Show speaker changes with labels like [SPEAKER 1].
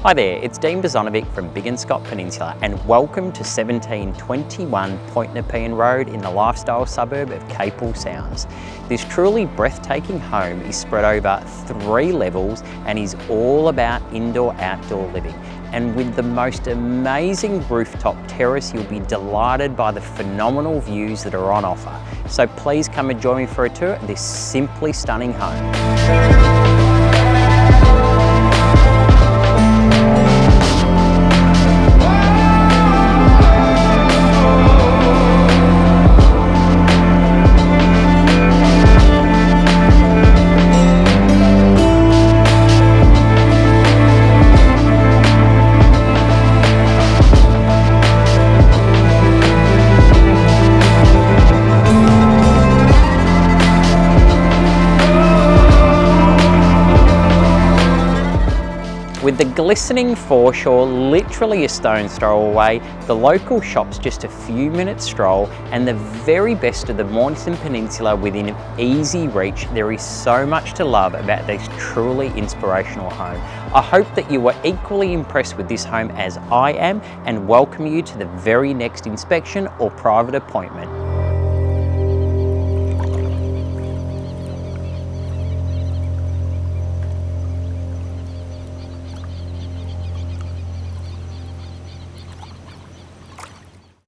[SPEAKER 1] Hi there, it's Dean Bozonovic from Big and Scott Peninsula and welcome to 1721 Point Nepean Road in the lifestyle suburb of Capel Sounds. This truly breathtaking home is spread over 3 levels and is all about indoor-outdoor living. And with the most amazing rooftop terrace, you'll be delighted by the phenomenal views that are on offer. So please come and join me for a tour of this simply stunning home. With the glistening foreshore literally a stone's throw away, the local shop's just a few minutes stroll, and the very best of the Mornington Peninsula within easy reach, there is so much to love about this truly inspirational home. I hope that you were equally impressed with this home as I am, and welcome you to the very next inspection or private appointment.